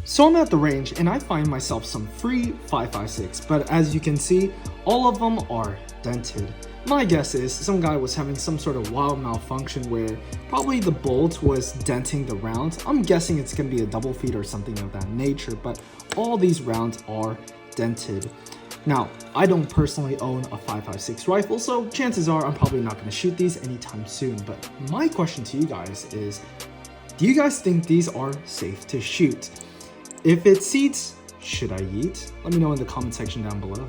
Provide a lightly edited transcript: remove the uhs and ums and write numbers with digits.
So I'm at the range and I find myself some free 5.56, but as you can see, all of them are dented. My guess is some guy was having some sort of wild malfunction where probably the bolt was denting the round. I'm guessing it's going to be a double feed or something of that nature, but all these rounds are dented. Now, I don't personally own a 5.56 rifle, so chances are I'm probably not going to shoot these anytime soon. But my question to you guys is, do you guys think these are safe to shoot? If it seeds, should I yeet? Let me know in the comment section down below.